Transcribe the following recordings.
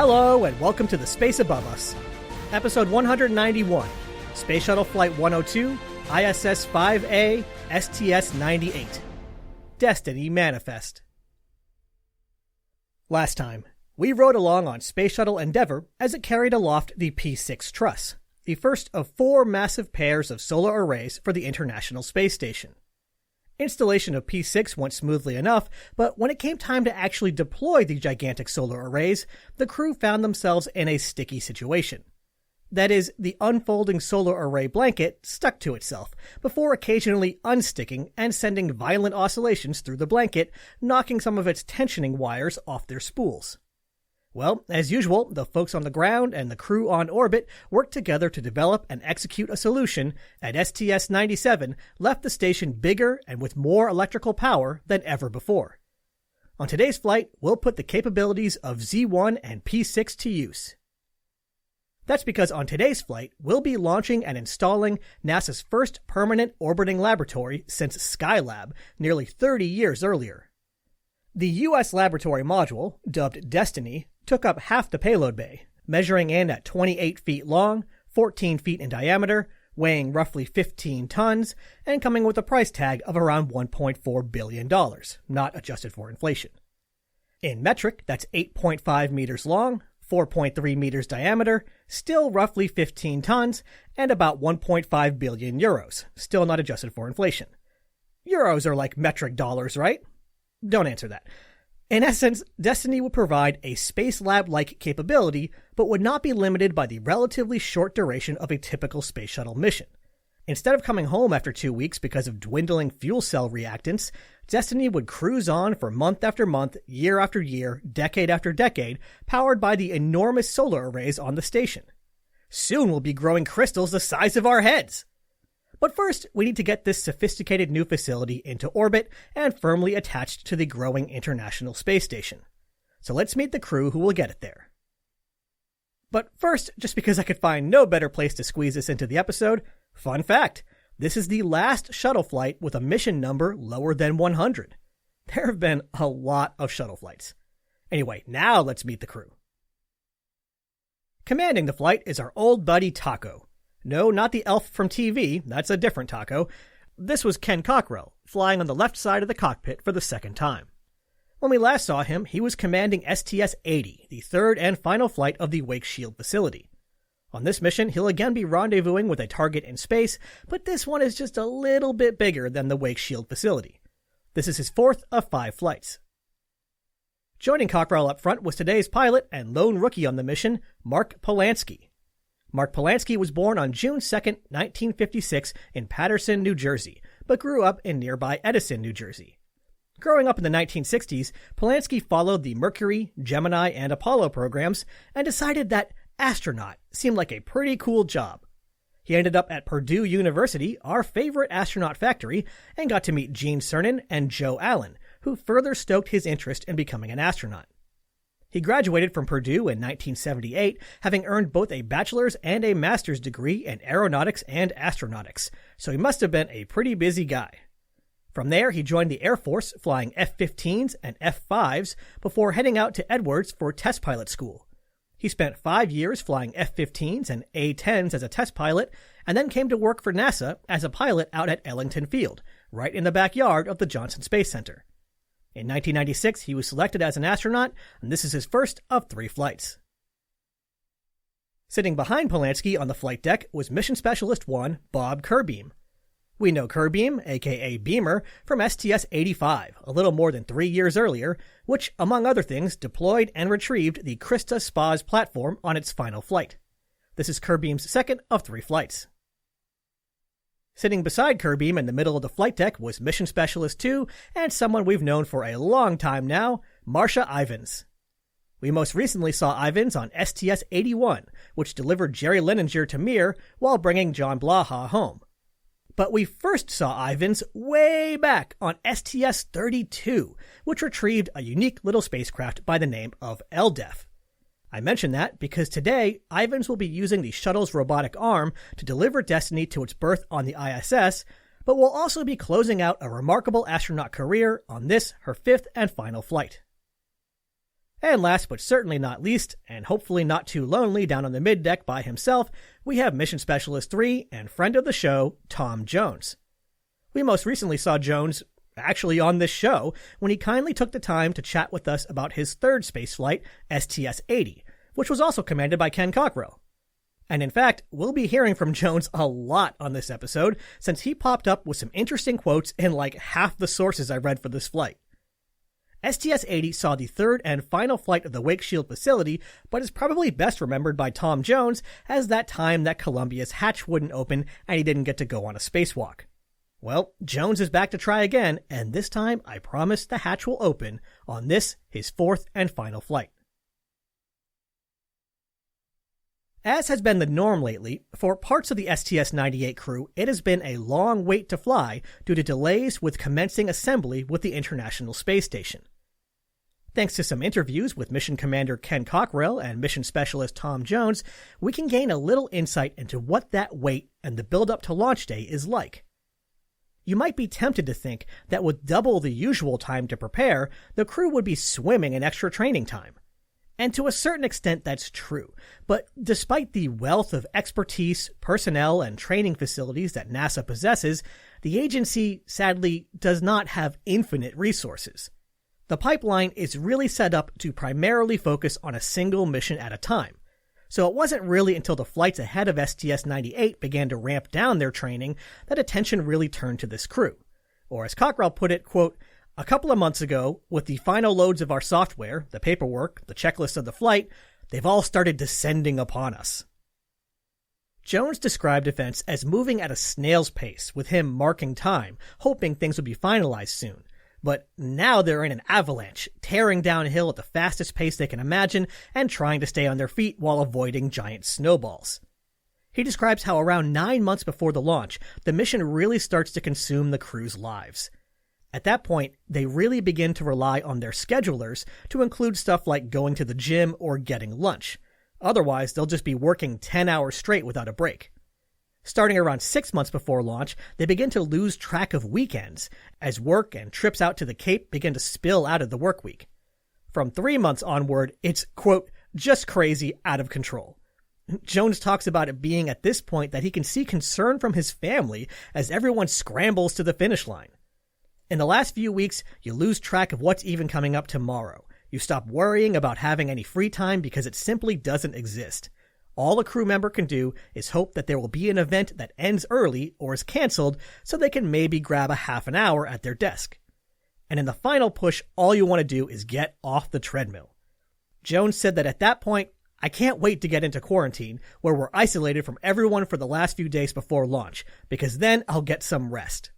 Hello, and welcome to The Space Above Us. Episode 191, Space Shuttle Flight 102, ISS 5A, STS-98. Destiny Manifest. Last time, we rode along on Space Shuttle Endeavour as it carried aloft the P6 truss, the first of 4 massive pairs of solar arrays for the International Space Station. Installation of P6 went smoothly enough, but when it came time to actually deploy the gigantic solar arrays, the crew found themselves in a sticky situation. That is, the unfolding solar array blanket stuck to itself, before occasionally unsticking and sending violent oscillations through the blanket, knocking some of its tensioning wires off their spools. Well, as usual, the folks on the ground and the crew on orbit worked together to develop and execute a solution, and STS-97 left the station bigger and with more electrical power than ever before. On today's flight, we'll put the capabilities of Z1 and P6 to use. That's because on today's flight, we'll be launching and installing NASA's first permanent orbiting laboratory since Skylab nearly 30 years earlier. The U.S. laboratory module, dubbed Destiny, took up half the payload bay, measuring in at 28 feet long, 14 feet in diameter, weighing roughly 15 tons, and coming with a price tag of around $1.4 billion, not adjusted for inflation. In metric, that's 8.5 meters long, 4.3 meters diameter, still roughly 15 tons, and about 1.5 billion euros, still not adjusted for inflation. Euros are like metric dollars, right? Don't answer that. In essence, Destiny would provide a space lab-like capability, but would not be limited by the relatively short duration of a typical space shuttle mission. Instead of coming home after 2 weeks because of dwindling fuel cell reactants, Destiny would cruise on for month after month, year after year, decade after decade, powered by the enormous solar arrays on the station. Soon we'll be growing crystals the size of our heads! But first, we need to get this sophisticated new facility into orbit and firmly attached to the growing International Space Station. So let's meet the crew who will get it there. But first, just because I could find no better place to squeeze this into the episode, fun fact, this is the last shuttle flight with a mission number lower than 100. There have been a lot of shuttle flights. Anyway, now let's meet the crew. Commanding the flight is our old buddy Taco. No, not the elf from TV, that's a different Taco. This was Ken Cockrell, flying on the left side of the cockpit for the second time. When we last saw him, he was commanding STS-80, the third and final flight of the Wake Shield facility. On this mission, he'll again be rendezvousing with a target in space, but this one is just a little bit bigger than the Wake Shield facility. This is his 4th of 5 flights. Joining Cockrell up front was today's pilot and lone rookie on the mission, Mark Polanski. Mark Polanski was born on June 2, 1956 in Paterson, New Jersey, but grew up in nearby Edison, New Jersey. Growing up in the 1960s, Polanski followed the Mercury, Gemini, and Apollo programs and decided that astronaut seemed like a pretty cool job. He ended up at Purdue University, our favorite astronaut factory, and got to meet Gene Cernan and Joe Allen, who further stoked his interest in becoming an astronaut. He graduated from Purdue in 1978, having earned both a bachelor's and a master's degree in aeronautics and astronautics, so he must have been a pretty busy guy. From there, he joined the Air Force, flying F-15s and F-5s before heading out to Edwards for test pilot school. He spent 5 years flying F-15s and A-10s as a test pilot, and then came to work for NASA as a pilot out at Ellington Field, right in the backyard of the Johnson Space Center. In 1996, he was selected as an astronaut, and this is his first of 3 flights. Sitting behind Polanski on the flight deck was Mission Specialist 1, Bob Kerbeam. We know Kerbeam, aka Beamer, from STS-85, a little more than 3 years earlier, which, among other things, deployed and retrieved the Krista Spaz platform on its final flight. This is Kerbeam's 2nd of 3 flights. Sitting beside Kerbeam in the middle of the flight deck was Mission Specialist 2 and someone we've known for a long time now, Marcia Ivins. We most recently saw Ivins on STS-81, which delivered Jerry Lininger to Mir while bringing John Blaha home. But we first saw Ivins way back on STS-32, which retrieved a unique little spacecraft by the name of LDEF. I mention that because today, Ivins will be using the shuttle's robotic arm to deliver Destiny to its berth on the ISS, but will also be closing out a remarkable astronaut career on this, her 5th and final flight. And last but certainly not least, and hopefully not too lonely down on the middeck by himself, we have Mission Specialist 3 and friend of the show, Tom Jones. We most recently saw Jones actually on this show when he kindly took the time to chat with us about his third spaceflight, STS-80, which was also commanded by Ken Cockrell. And in fact, we'll be hearing from Jones a lot on this episode since he popped up with some interesting quotes in like half the sources I read for this flight. STS-80 saw the third and final flight of the Wake Shield facility, but is probably best remembered by Tom Jones as that time that Columbia's hatch wouldn't open and he didn't get to go on a spacewalk. Well, Jones is back to try again, and this time I promise the hatch will open on this, his fourth and final flight. As has been the norm lately, for parts of the STS-98 crew, it has been a long wait to fly due to delays with commencing assembly with the International Space Station. Thanks to some interviews with Mission Commander Ken Cockrell and Mission Specialist Tom Jones, we can gain a little insight into what that wait and the build-up to launch day is like. You might be tempted to think that with double the usual time to prepare, the crew would be swimming in extra training time. And to a certain extent that's true, but despite the wealth of expertise, personnel, and training facilities that NASA possesses, the agency, sadly, does not have infinite resources. The pipeline is really set up to primarily focus on a single mission at a time. So it wasn't really until the flights ahead of STS-98 began to ramp down their training that attention really turned to this crew. Or as Cockrell put it, quote, "A couple of months ago, with the final loads of our software, the paperwork, the checklist of the flight, they've all started descending upon us." Jones described events as moving at a snail's pace, with him marking time, hoping things would be finalized soon. But now they're in an avalanche, tearing downhill at the fastest pace they can imagine and trying to stay on their feet while avoiding giant snowballs. He describes how around 9 months before the launch, the mission really starts to consume the crew's lives. At that point, they really begin to rely on their schedulers to include stuff like going to the gym or getting lunch. Otherwise, they'll just be working 10 hours straight without a break. Starting around 6 months before launch, they begin to lose track of weekends, as work and trips out to the Cape begin to spill out of the work week. From 3 months onward, it's, quote, just crazy, out of control. Jones talks about it being at this point that he can see concern from his family as everyone scrambles to the finish line. In the last few weeks, you lose track of what's even coming up tomorrow. You stop worrying about having any free time because it simply doesn't exist. All a crew member can do is hope that there will be an event that ends early or is canceled so they can maybe grab a half an hour at their desk. And in the final push, all you want to do is get off the treadmill. Jones said that at that point, "I can't wait to get into quarantine, where we're isolated from everyone for the last few days before launch, because then I'll get some rest."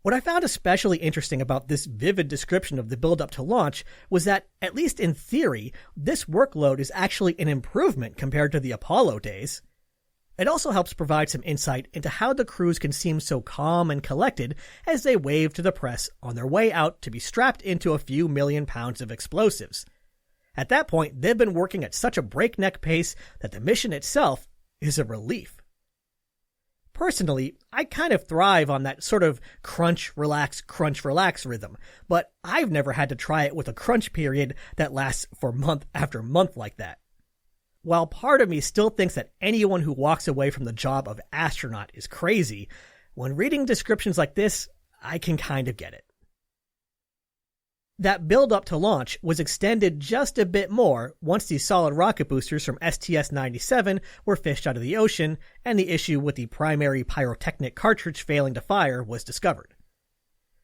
What I found especially interesting about this vivid description of the build-up to launch was that, at least in theory, this workload is actually an improvement compared to the Apollo days. It also helps provide some insight into how the crews can seem so calm and collected as they wave to the press on their way out to be strapped into a few million pounds of explosives. At that point, they've been working at such a breakneck pace that the mission itself is a relief. Personally, I kind of thrive on that sort of crunch, relax rhythm, but I've never had to try it with a crunch period that lasts for month after month like that. While part of me still thinks that anyone who walks away from the job of astronaut is crazy, when reading descriptions like this, I can kind of get it. That build-up to launch was extended just a bit more once the solid rocket boosters from STS-97 were fished out of the ocean and the issue with the primary pyrotechnic cartridge failing to fire was discovered.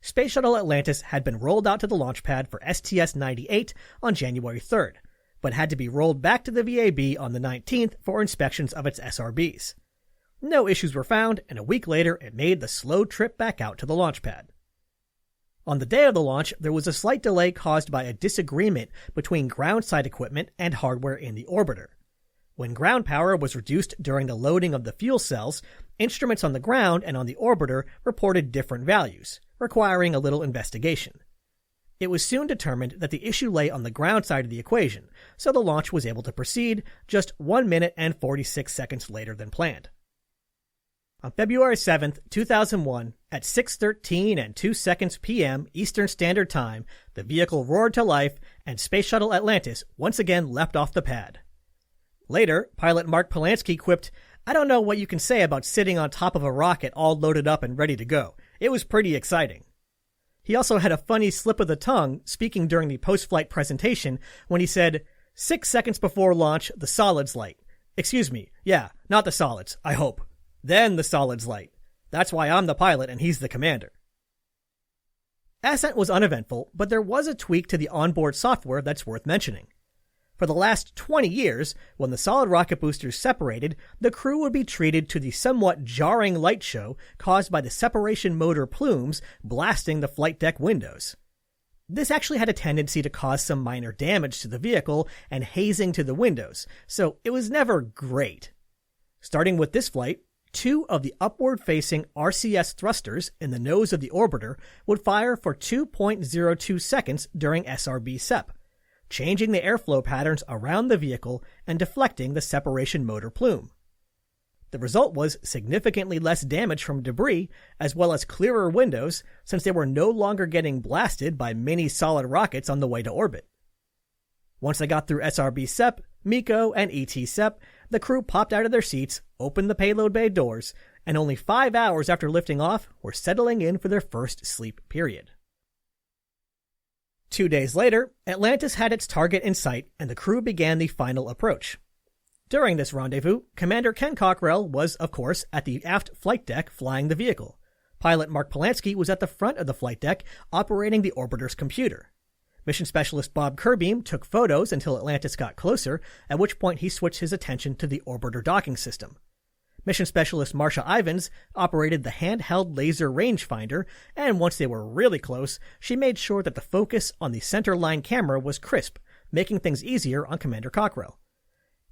Space Shuttle Atlantis had been rolled out to the launch pad for STS-98 on January 3rd, but had to be rolled back to the VAB on the 19th for inspections of its SRBs. No issues were found, and a week later it made the slow trip back out to the launch pad. On the day of the launch, there was a slight delay caused by a disagreement between ground side equipment and hardware in the orbiter. When ground power was reduced during the loading of the fuel cells, instruments on the ground and on the orbiter reported different values, requiring a little investigation. It was soon determined that the issue lay on the ground side of the equation, so the launch was able to proceed just 1 minute and 46 seconds later than planned. On February 7, 2001, at 6:13 and 2 seconds p.m. Eastern Standard Time, the vehicle roared to life and Space Shuttle Atlantis once again leapt off the pad. Later, pilot Mark Polanski quipped, "I don't know what you can say about sitting on top of a rocket all loaded up and ready to go. It was pretty exciting." He also had a funny slip of the tongue speaking during the post-flight presentation when he said, 6 seconds before launch, the solids light. Excuse me, yeah, not the solids, I hope. Then the solids light. That's why I'm the pilot and he's the commander. Ascent was uneventful, but there was a tweak to the onboard software that's worth mentioning. For the last 20 years, when the solid rocket boosters separated, the crew would be treated to the somewhat jarring light show caused by the separation motor plumes blasting the flight deck windows. This actually had a tendency to cause some minor damage to the vehicle and hazing to the windows, so it was never great. Starting with this flight, 2 of the upward-facing RCS thrusters in the nose of the orbiter would fire for 2.02 seconds during SRB SEP, changing the airflow patterns around the vehicle and deflecting the separation motor plume. The result was significantly less damage from debris, as well as clearer windows, since they were no longer getting blasted by mini solid rockets on the way to orbit. Once they got through SRB SEP, MECO, and ET SEP, the crew popped out of their seats, opened the payload bay doors, and only 5 hours after lifting off, were settling in for their first sleep period. 2 days later, Atlantis had its target in sight, and the crew began the final approach. During this rendezvous, Commander Ken Cockrell was, of course, at the aft flight deck flying the vehicle. Pilot Mark Polanski was at the front of the flight deck operating the orbiter's computer. Mission Specialist Bob Kerbeam took photos until Atlantis got closer, at which point he switched his attention to the orbiter docking system. Mission Specialist Marcia Ivins operated the handheld laser rangefinder, and once they were really close, she made sure that the focus on the center line camera was crisp, making things easier on Commander Cockrell.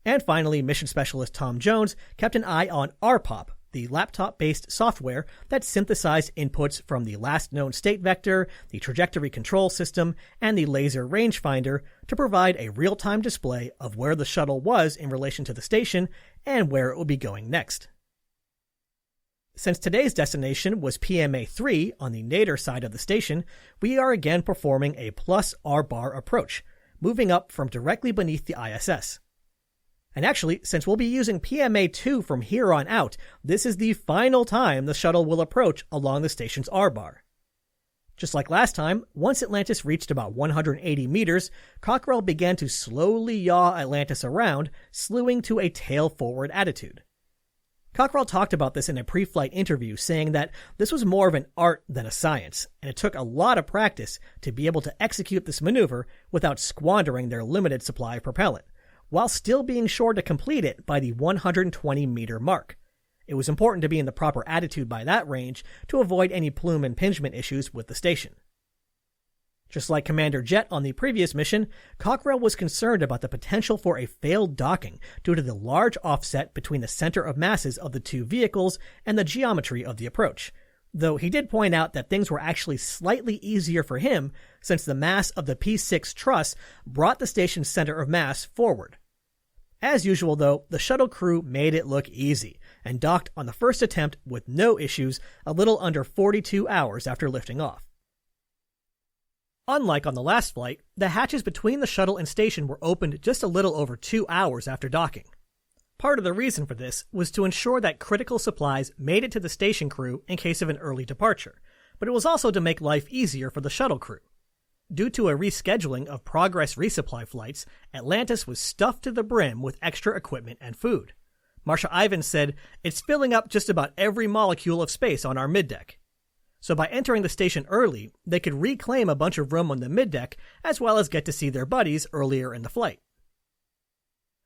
And finally, Mission Specialist Tom Jones kept an eye on RPOP, the laptop-based software that synthesized inputs from the last known state vector, the trajectory control system, and the laser rangefinder to provide a real-time display of where the shuttle was in relation to the station and where it would be going next. Since today's destination was PMA-3 on the nadir side of the station, we are again performing a plus R-bar approach, moving up from directly beneath the ISS. And actually, since we'll be using PMA-2 from here on out, this is the final time the shuttle will approach along the station's R-bar. Just like last time, once Atlantis reached about 180 meters, Cockrell began to slowly yaw Atlantis around, slewing to a tail-forward attitude. Cockrell talked about this in a pre-flight interview, saying that this was more of an art than a science, and it took a lot of practice to be able to execute this maneuver without squandering their limited supply of propellant, while still being sure to complete it by the 120-meter mark. It was important to be in the proper attitude by that range to avoid any plume impingement issues with the station. Just like Commander Jet on the previous mission, Cockrell was concerned about the potential for a failed docking due to the large offset between the center of masses of the two vehicles and the geometry of the approach, though he did point out that things were actually slightly easier for him since the mass of the P6 truss brought the station's center of mass forward. As usual, though, the shuttle crew made it look easy and docked on the first attempt with no issues a little under 42 hours after lifting off. Unlike on the last flight, the hatches between the shuttle and station were opened just a little over 2 hours after docking. Part of the reason for this was to ensure that critical supplies made it to the station crew in case of an early departure, but it was also to make life easier for the shuttle crew. Due to a rescheduling of Progress resupply flights, Atlantis was stuffed to the brim with extra equipment and food. Marcia Ivins said, "It's filling up just about every molecule of space on our middeck." So by entering the station early, they could reclaim a bunch of room on the middeck, as well as get to see their buddies earlier in the flight.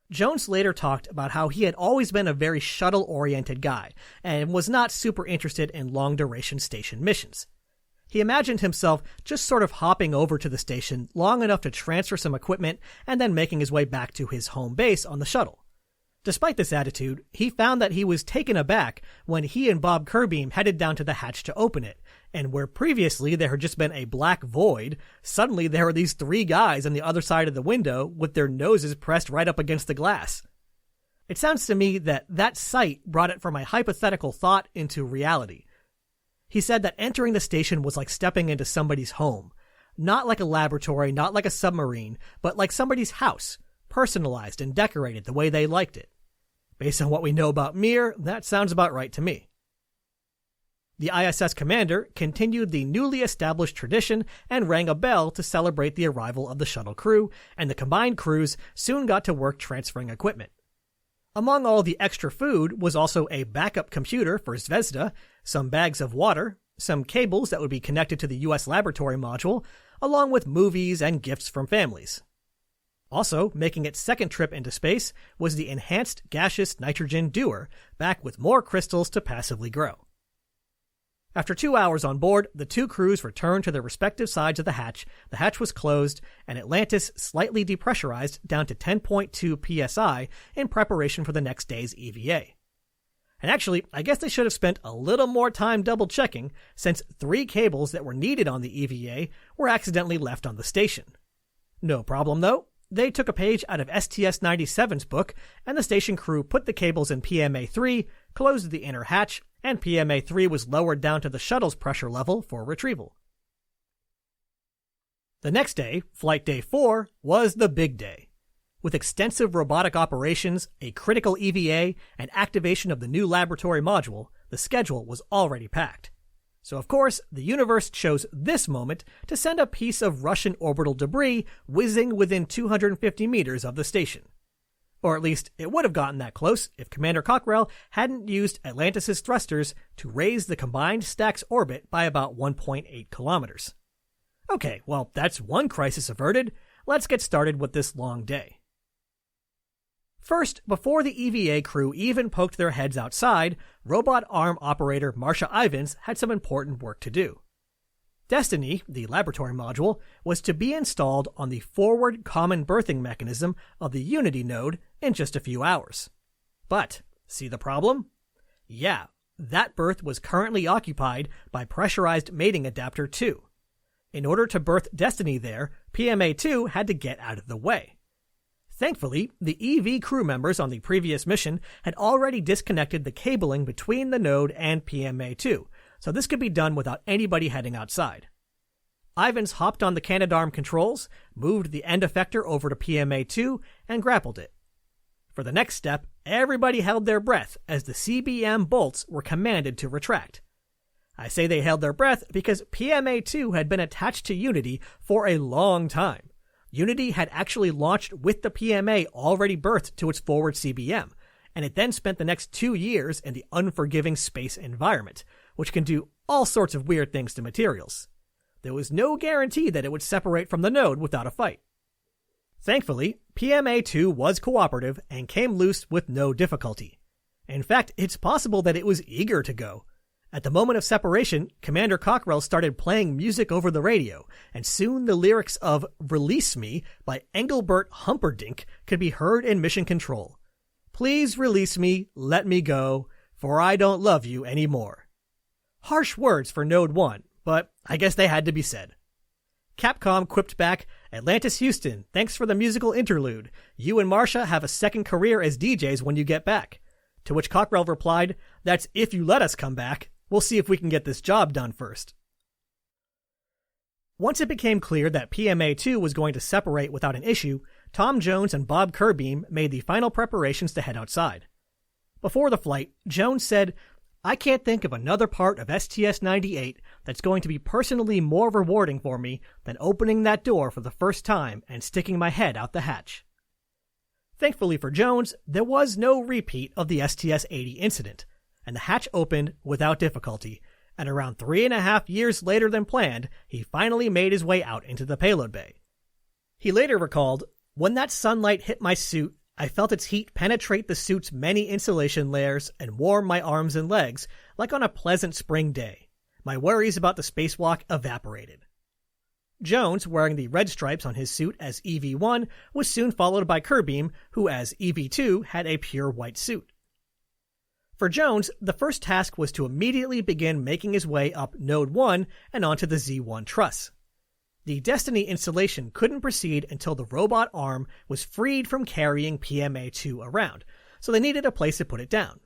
Jones later talked about how he had always been a very shuttle-oriented guy, and was not super interested in long-duration station missions. He imagined himself just sort of hopping over to the station long enough to transfer some equipment and then making his way back to his home base on the shuttle. Despite this attitude, he found that he was taken aback when he and Bob Kerbeam headed down to the hatch to open it, and where previously there had just been a black void, suddenly there were these 3 guys on the other side of the window with their noses pressed right up against the glass. It sounds to me that that sight brought it from a hypothetical thought into reality. He said that entering the station was like stepping into somebody's home. Not like a laboratory, not like a submarine, but like somebody's house, personalized and decorated the way they liked it. Based on what we know about Mir, that sounds about right to me. The ISS commander continued the newly established tradition and rang a bell to celebrate the arrival of the shuttle crew, and the combined crews soon got to work transferring equipment. Among all the extra food was also a backup computer for Zvezda, some bags of water, some cables that would be connected to the U.S. laboratory module, along with movies and gifts from families. Also, making its second trip into space was the enhanced gaseous nitrogen dewar, back with more crystals to passively grow. After 2 hours on board, the two crews returned to their respective sides of the hatch was closed, and Atlantis slightly depressurized down to 10.2 psi in preparation for the next day's EVA. And actually, I guess they should have spent a little more time double-checking, since 3 cables that were needed on the EVA were accidentally left on the station. No problem though. They took a page out of STS-97's book, and the station crew put the cables in PMA-3, closed the inner hatch, and PMA-3 was lowered down to the shuttle's pressure level for retrieval. The next day, Flight Day 4, was the big day. With extensive robotic operations, a critical EVA, and activation of the new laboratory module, the schedule was already packed. So of course, the universe chose this moment to send a piece of Russian orbital debris whizzing within 250 meters of the station. Or at least, it would have gotten that close if Commander Cockrell hadn't used Atlantis' thrusters to raise the combined stack's orbit by about 1.8 kilometers. Okay, well, that's one crisis averted. Let's get started with this long day. First, before the EVA crew even poked their heads outside, robot arm operator Marcia Ivins had some important work to do. Destiny, the laboratory module, was to be installed on the forward common berthing mechanism of the Unity node in just a few hours. But, see the problem? Yeah, that berth was currently occupied by pressurized mating adapter 2. In order to berth Destiny there, PMA-2 had to get out of the way. Thankfully, the EV crew members on the previous mission had already disconnected the cabling between the node and PMA-2, so this could be done without anybody heading outside. Ivins hopped on the Canadarm controls, moved the end effector over to PMA-2, and grappled it. For the next step, everybody held their breath as the CBM bolts were commanded to retract. I say they held their breath because PMA-2 had been attached to Unity for a long time. Unity had actually launched with the PMA already berthed to its forward CBM, and it then spent the next 2 years in the unforgiving space environment, which can do all sorts of weird things to materials. There was no guarantee that it would separate from the node without a fight. Thankfully, PMA-2 was cooperative and came loose with no difficulty. In fact, it's possible that it was eager to go. At the moment of separation, Commander Cockrell started playing music over the radio, and soon the lyrics of "Release Me" by Engelbert Humperdinck could be heard in mission control. "Please release me, let me go, for I don't love you anymore." Harsh words for Node 1, but I guess they had to be said. Capcom quipped back, "Atlantis Houston, thanks for the musical interlude. You and Marcia have a second career as DJs when you get back." To which Cockrell replied, "That's if you let us come back. We'll see if we can get this job done first." Once it became clear that PMA-2 was going to separate without an issue, Tom Jones and Bob Kerbeam made the final preparations to head outside. Before the flight, Jones said, "I can't think of another part of STS-98 that's going to be personally more rewarding for me than opening that door for the first time and sticking my head out the hatch." Thankfully for Jones, there was no repeat of the STS-80 incident, and the hatch opened without difficulty, and around 3.5 years later than planned, he finally made his way out into the payload bay. He later recalled, "When that sunlight hit my suit, I felt its heat penetrate the suit's many insulation layers and warm my arms and legs like on a pleasant spring day. My worries about the spacewalk evaporated." Jones, wearing the red stripes on his suit as EV-1, was soon followed by Kerbeam, who as EV-2 had a pure white suit. For Jones, the first task was to immediately begin making his way up Node 1 and onto the Z1 truss. The Destiny installation couldn't proceed until the robot arm was freed from carrying PMA-2 around, so they needed a place to put it down.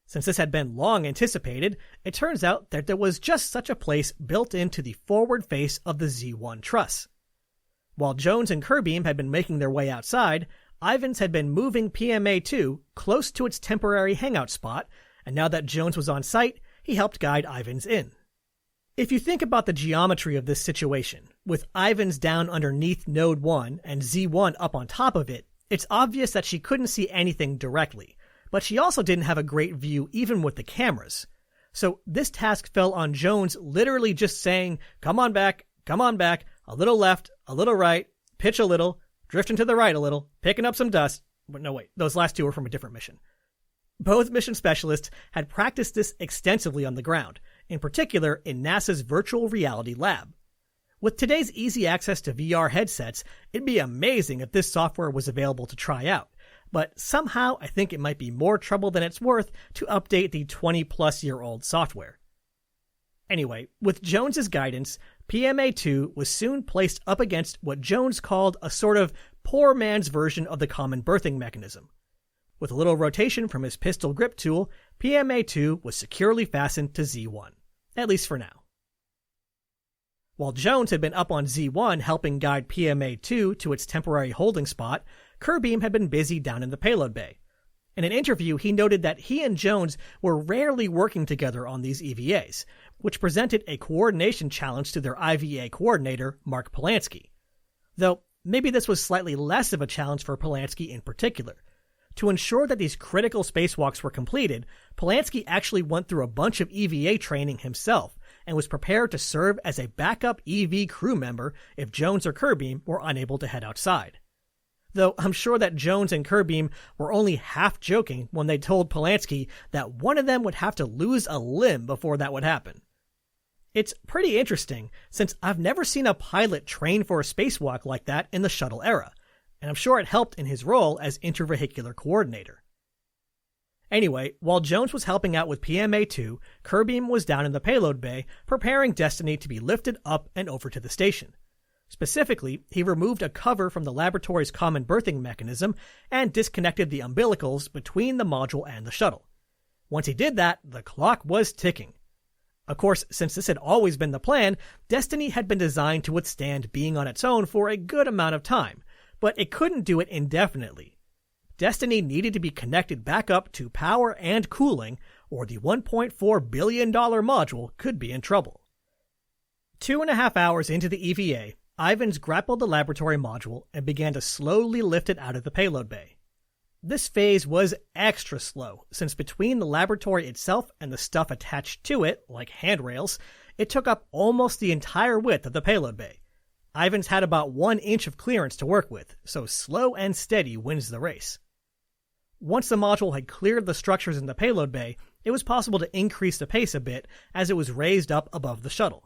Since this had been long anticipated, it turns out that there was just such a place built into the forward face of the Z1 truss. While Jones and Kerbeam had been making their way outside, Ivins had been moving PMA-2 close to its temporary hangout spot, and now that Jones was on site, he helped guide Ivins in. If you think about the geometry of this situation, with Ivins down underneath Node 1 and Z1 up on top of it, it's obvious that she couldn't see anything directly, but she also didn't have a great view even with the cameras. So this task fell on Jones literally just saying, come on back, a little left, a little right, pitch a little, drifting to the right a little, picking up some dust. But no, wait, those last two were from a different mission. Both mission specialists had practiced this extensively on the ground, in particular in NASA's virtual reality lab. With today's easy access to VR headsets, it'd be amazing if this software was available to try out, but somehow I think it might be more trouble than it's worth to update the 20-plus-year-old software. Anyway, with Jones's guidance, PMA-2 was soon placed up against what Jones called a sort of poor man's version of the common berthing mechanism. With a little rotation from his pistol grip tool, PMA-2 was securely fastened to Z1, at least for now. While Jones had been up on Z1 helping guide PMA-2 to its temporary holding spot, Kerbeam had been busy down in the payload bay. In an interview, he noted that he and Jones were rarely working together on these EVAs, which presented a coordination challenge to their IVA coordinator, Mark Polanski. Though, maybe this was slightly less of a challenge for Polanski in particular. To ensure that these critical spacewalks were completed, Polanski actually went through a bunch of EVA training himself and was prepared to serve as a backup EV crew member if Jones or Kerbeam were unable to head outside. Though I'm sure that Jones and Kerbeam were only half joking when they told Polanski that one of them would have to lose a limb before that would happen. It's pretty interesting, since I've never seen a pilot train for a spacewalk like that in the shuttle era, and I'm sure it helped in his role as intervehicular coordinator. Anyway, while Jones was helping out with PMA-2, Kerbeam was down in the payload bay preparing Destiny to be lifted up and over to the station. Specifically, he removed a cover from the laboratory's common berthing mechanism and disconnected the umbilicals between the module and the shuttle. Once he did that, the clock was ticking. Of course, since this had always been the plan, Destiny had been designed to withstand being on its own for a good amount of time, but it couldn't do it indefinitely. Destiny needed to be connected back up to power and cooling, or the $1.4 billion module could be in trouble. 2.5 hours into the EVA, Ivins grappled the laboratory module and began to slowly lift it out of the payload bay. This phase was extra slow, since between the laboratory itself and the stuff attached to it, like handrails, it took up almost the entire width of the payload bay. Ivins had about 1 inch of clearance to work with, so slow and steady wins the race. Once the module had cleared the structures in the payload bay, it was possible to increase the pace a bit as it was raised up above the shuttle.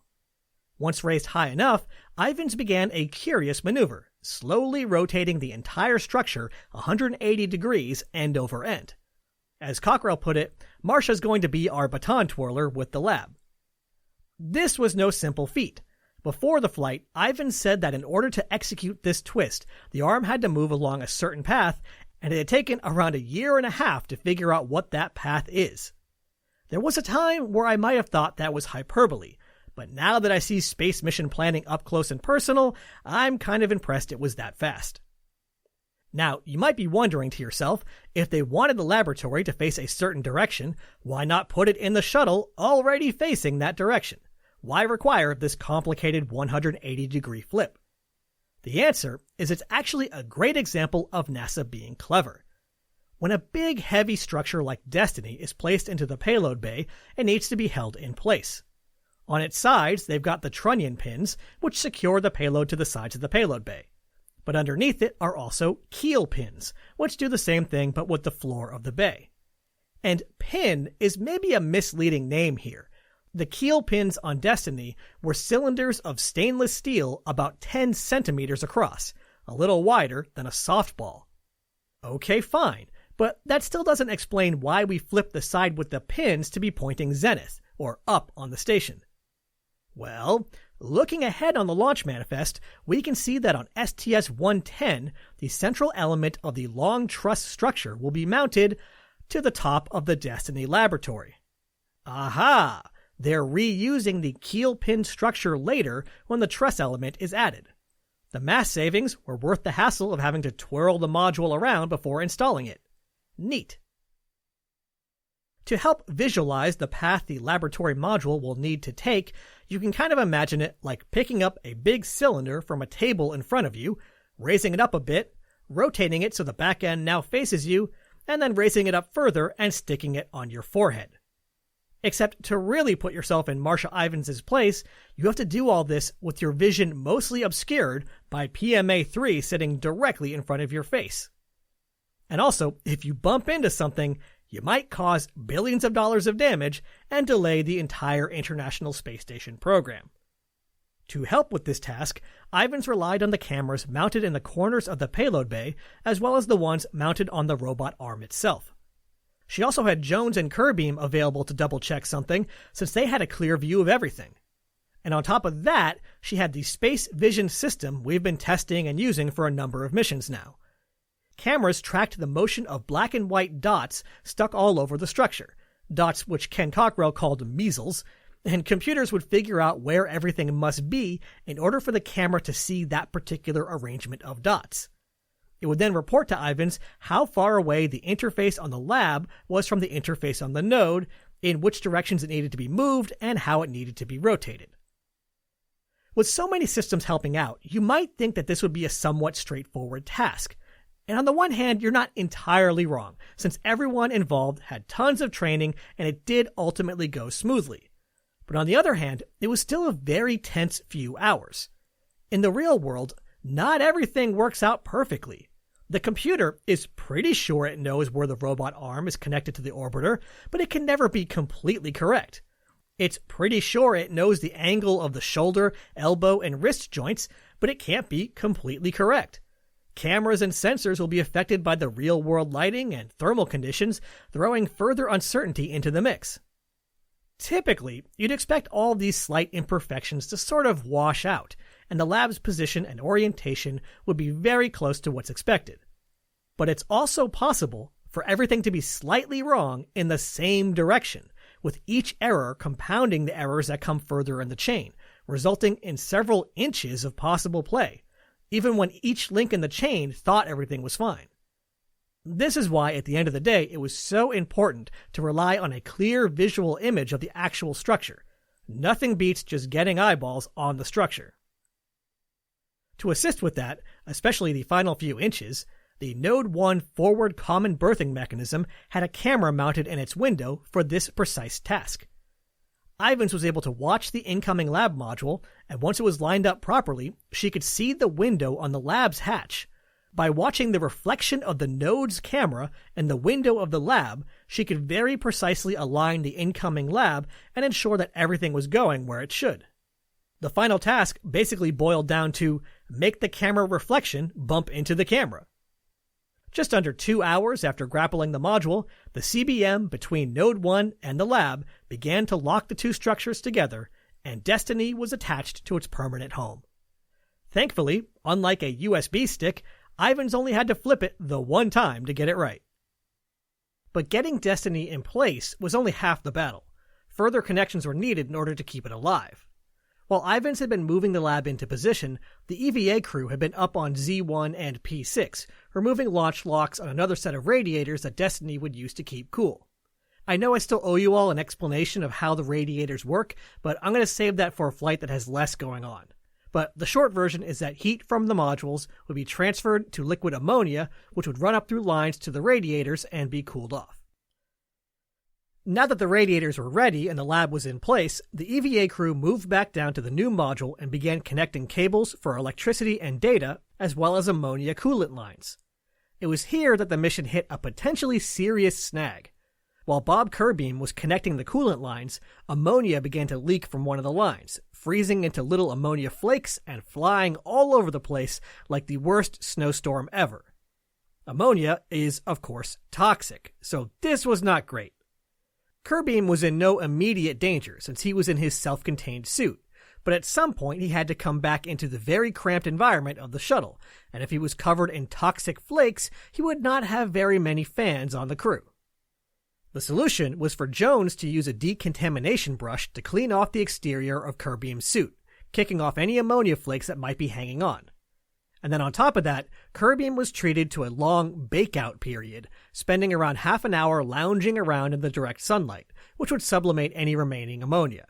Once raised high enough, Ivins began a curious maneuver, slowly rotating the entire structure 180 degrees end over end. As Cockrell put it, Marcia's going to be our baton twirler with the lab. This was no simple feat. Before the flight, Ivins said that in order to execute this twist, the arm had to move along a certain path, and it had taken around 1.5 years to figure out what that path is. There was a time where I might have thought that was hyperbole, but now that I see space mission planning up close and personal, I'm kind of impressed it was that fast. Now, you might be wondering to yourself, if they wanted the laboratory to face a certain direction, why not put it in the shuttle already facing that direction? Why require this complicated 180-degree flip? The answer is it's actually a great example of NASA being clever. When a big, heavy structure like Destiny is placed into the payload bay, it needs to be held in place. On its sides, they've got the trunnion pins, which secure the payload to the sides of the payload bay. But underneath it are also keel pins, which do the same thing but with the floor of the bay. And pin is maybe a misleading name here. The keel pins on Destiny were cylinders of stainless steel about 10 centimeters across, a little wider than a softball. Okay, fine, but that still doesn't explain why we flip the side with the pins to be pointing zenith, or up on the station. Well, looking ahead on the launch manifest, we can see that on STS-110, the central element of the long truss structure will be mounted to the top of the Destiny laboratory. Aha! They're reusing the keel pin structure later when the truss element is added. The mass savings were worth the hassle of having to twirl the module around before installing it. Neat. To help visualize the path the laboratory module will need to take, you can kind of imagine it like picking up a big cylinder from a table in front of you, raising it up a bit, rotating it so the back end now faces you, and then raising it up further and sticking it on your forehead. Except to really put yourself in Marsha Ivins' place, you have to do all this with your vision mostly obscured by PMA-3 sitting directly in front of your face. And also, if you bump into something, you might cause billions of dollars of damage and delay the entire International Space Station program. To help with this task, Ivins relied on the cameras mounted in the corners of the payload bay, as well as the ones mounted on the robot arm itself. She also had Jones and Kerbeam available to double-check something, since they had a clear view of everything. And on top of that, she had the Space Vision system we've been testing and using for a number of missions now. Cameras tracked the motion of black and white dots stuck all over the structure, dots which Ken Cockrell called measles, and computers would figure out where everything must be in order for the camera to see that particular arrangement of dots. It would then report to Ivins how far away the interface on the lab was from the interface on the node, in which directions it needed to be moved, and how it needed to be rotated. With so many systems helping out, you might think that this would be a somewhat straightforward task. And on the one hand, you're not entirely wrong, since everyone involved had tons of training and it did ultimately go smoothly. But on the other hand, it was still a very tense few hours. In the real world, not everything works out perfectly. The computer is pretty sure it knows where the robot arm is connected to the orbiter, but it can never be completely correct. It's pretty sure it knows the angle of the shoulder, elbow, and wrist joints, but it can't be completely correct. Cameras and sensors will be affected by the real-world lighting and thermal conditions, throwing further uncertainty into the mix. Typically, you'd expect all these slight imperfections to sort of wash out, and the lab's position and orientation would be very close to what's expected. But it's also possible for everything to be slightly wrong in the same direction, with each error compounding the errors that come further in the chain, resulting in several inches of possible play, even when each link in the chain thought everything was fine. This is why, at the end of the day, it was so important to rely on a clear visual image of the actual structure. Nothing beats just getting eyeballs on the structure. To assist with that, especially the final few inches, the Node 1 forward common berthing mechanism had a camera mounted in its window for this precise task. Ivins was able to watch the incoming lab module, and once it was lined up properly, she could see the window on the lab's hatch. By watching the reflection of the node's camera and the window of the lab, she could very precisely align the incoming lab and ensure that everything was going where it should. The final task basically boiled down to make the camera reflection bump into the camera. Just under 2 hours after grappling the module, the CBM between Node 1 and the lab began to lock the two structures together, and Destiny was attached to its permanent home. Thankfully, unlike a USB stick, Ivins only had to flip it the one time to get it right. But getting Destiny in place was only half the battle. Further connections were needed in order to keep it alive. While Ivins had been moving the lab into position, the EVA crew had been up on Z1 and P6, removing launch locks on another set of radiators that Destiny would use to keep cool. I know I still owe you all an explanation of how the radiators work, but I'm going to save that for a flight that has less going on. But the short version is that heat from the modules would be transferred to liquid ammonia, which would run up through lines to the radiators and be cooled off. Now that the radiators were ready and the lab was in place, the EVA crew moved back down to the new module and began connecting cables for electricity and data, as well as ammonia coolant lines. It was here that the mission hit a potentially serious snag. While Bob Kerbeam was connecting the coolant lines, ammonia began to leak from one of the lines, freezing into little ammonia flakes and flying all over the place like the worst snowstorm ever. Ammonia is, of course, toxic, so this was not great. Kerbeam was in no immediate danger since he was in his self-contained suit, but at some point he had to come back into the very cramped environment of the shuttle, and if he was covered in toxic flakes, he would not have very many fans on the crew. The solution was for Jones to use a decontamination brush to clean off the exterior of Kerbeam's suit, kicking off any ammonia flakes that might be hanging on. And then on top of that, Kerbeam was treated to a long bake-out period, spending around half an hour lounging around in the direct sunlight, which would sublimate any remaining ammonia.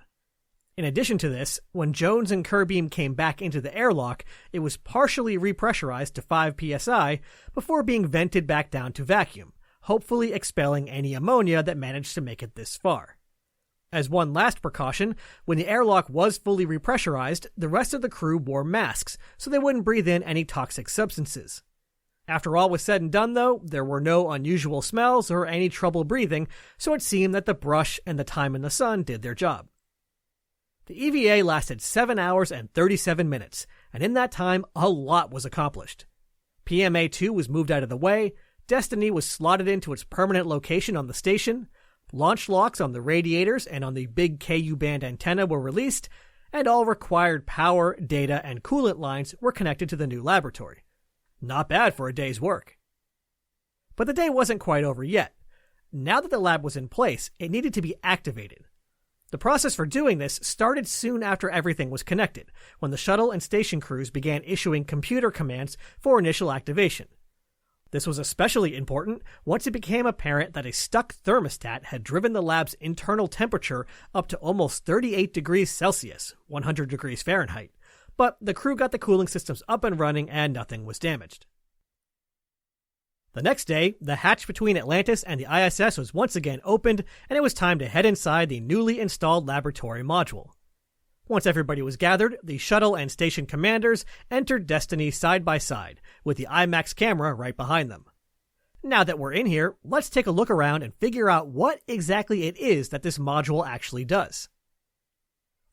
In addition to this, when Jones and Kerbeam came back into the airlock, it was partially repressurized to 5 psi before being vented back down to vacuum, hopefully expelling any ammonia that managed to make it this far. As one last precaution, when the airlock was fully repressurized, the rest of the crew wore masks so they wouldn't breathe in any toxic substances. After all was said and done, though, there were no unusual smells or any trouble breathing, so it seemed that the brush and the time in the sun did their job. The EVA lasted 7 hours and 37 minutes, and in that time, a lot was accomplished. PMA-2 was moved out of the way, Destiny was slotted into its permanent location on the station, launch locks on the radiators and on the big KU-band antenna were released, and all required power, data, and coolant lines were connected to the new laboratory. Not bad for a day's work. But the day wasn't quite over yet. Now that the lab was in place, it needed to be activated. The process for doing this started soon after everything was connected, when the shuttle and station crews began issuing computer commands for initial activation. This was especially important once it became apparent that a stuck thermostat had driven the lab's internal temperature up to almost 38 degrees Celsius, 100 degrees Fahrenheit, but the crew got the cooling systems up and running and nothing was damaged. The next day, the hatch between Atlantis and the ISS was once again opened, and it was time to head inside the newly installed laboratory module. Once everybody was gathered, the shuttle and station commanders entered Destiny side by side, with the IMAX camera right behind them. Now that we're in here, let's take a look around and figure out what exactly it is that this module actually does.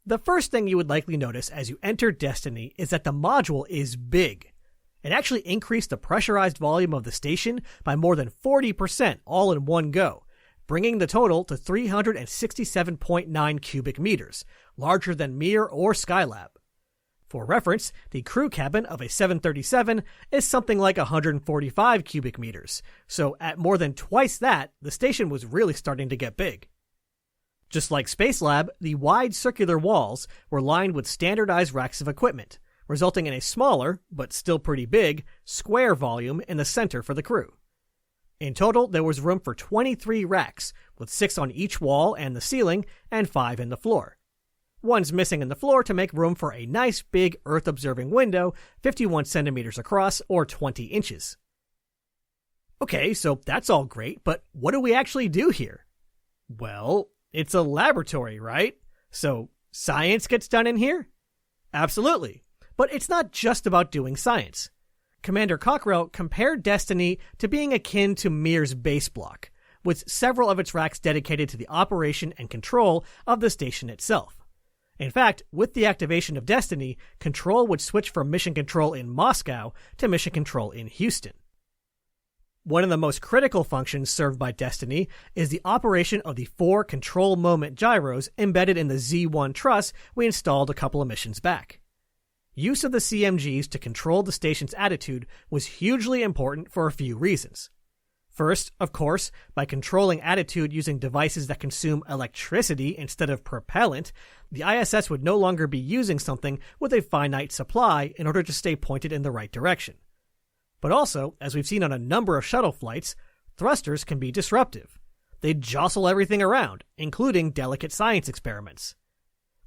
The first thing you would likely notice as you enter Destiny is that the module is big. It actually increased the pressurized volume of the station by more than 40% all in one go, bringing the total to 367.9 cubic meters, larger than Mir or Skylab. For reference, the crew cabin of a 737 is something like 145 cubic meters, so at more than twice that, the station was really starting to get big. Just like Spacelab, the wide circular walls were lined with standardized racks of equipment, resulting in a smaller, but still pretty big, square volume in the center for the crew. In total, there was room for 23 racks, with 6 on each wall and the ceiling, and 5 in the floor. One's missing in the floor to make room for a nice big Earth-observing window, 51 centimeters across, or 20 inches. Okay, so that's all great, but what do we actually do here? Well, it's a laboratory, right? So, science gets done in here? Absolutely. But it's not just about doing science. Commander Cockrell compared Destiny to being akin to Mir's base block, with several of its racks dedicated to the operation and control of the station itself. In fact, with the activation of Destiny, control would switch from mission control in Moscow to mission control in Houston. One of the most critical functions served by Destiny is the operation of the 4 control moment gyros embedded in the Z1 truss we installed a couple of missions back. Use of the CMGs to control the station's attitude was hugely important for a few reasons. First, of course, by controlling attitude using devices that consume electricity instead of propellant, the ISS would no longer be using something with a finite supply in order to stay pointed in the right direction. But also, as we've seen on a number of shuttle flights, thrusters can be disruptive. They jostle everything around, including delicate science experiments.